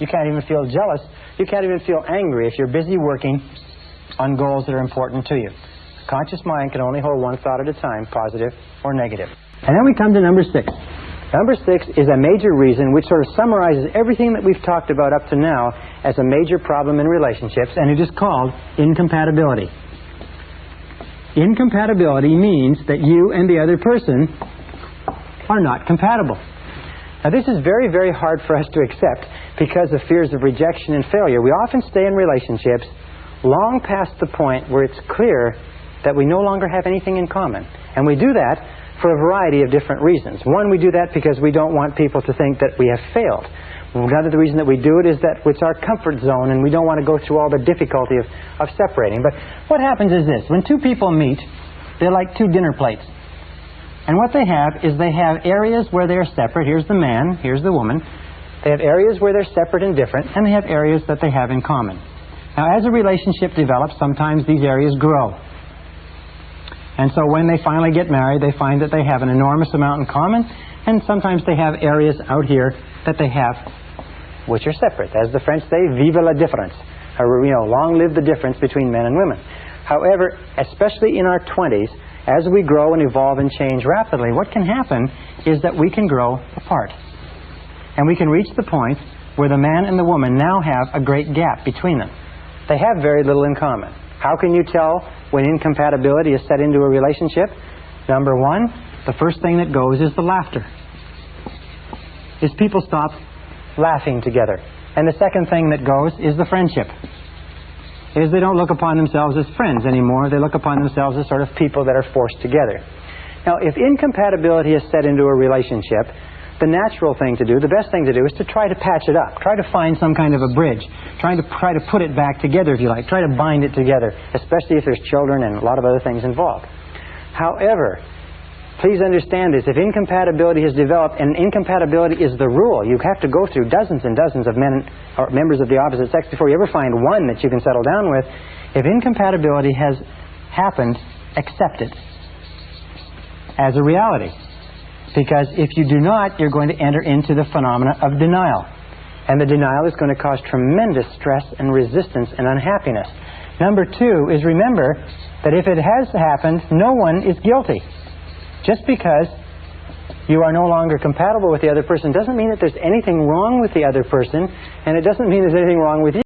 You can't even feel jealous. You can't even feel angry if you're busy working on goals that are important to you. The conscious mind can only hold one thought at a time, positive or negative. And then we come to number 6. Number 6 is a major reason which sort of summarizes everything that we've talked about up to now as a major problem in relationships, and it is called incompatibility. Incompatibility means that you and the other person are not compatible. Now this is very, very hard for us to accept because of fears of rejection and failure. We often stay in relationships long past the point where it's clear that we no longer have anything in common. And we do that for a variety of different reasons. One, we do that because we don't want people to think that we have failed. Another reason that we do it is that it's our comfort zone and we don't want to go through all the difficulty of separating. But what happens is this. When two people meet, they're like two dinner plates. And what they have is they have areas where they're separate. Here's the man, here's the woman. They have areas where they're separate and different, and they have areas that they have in common. Now, as a relationship develops, sometimes these areas grow. And so when they finally get married, they find that they have an enormous amount in common, and sometimes they have areas out here that they have which are separate. As the French say, vive la différence. Long live the difference between men and women. However, especially in our 20s, as we grow and evolve and change rapidly, what can happen is that we can grow apart. And we can reach the point where the man and the woman now have a great gap between them. They have very little in common. How can you tell when incompatibility is set into a relationship? Number 1, the first thing that goes is the laughter. Is people stop laughing together. And the second thing that goes is the friendship. Is they don't look upon themselves as friends anymore. They look upon themselves as sort of people that are forced together. Now, if incompatibility is set into a relationship, the natural thing to do, the best thing to do, is to try to patch it up. Try to find some kind of a bridge. Try to put it back together, if you like. Try to bind it together, especially if there's children and a lot of other things involved. However, please understand this. If incompatibility has developed, and incompatibility is the rule, you have to go through dozens and dozens of men or members of the opposite sex before you ever find one that you can settle down with. If incompatibility has happened, accept it as a reality. Because if you do not, you're going to enter into the phenomena of denial. And the denial is going to cause tremendous stress and resistance and unhappiness. Number 2 is, remember that if it has happened, no one is guilty. Just because you are no longer compatible with the other person doesn't mean that there's anything wrong with the other person, and it doesn't mean there's anything wrong with you.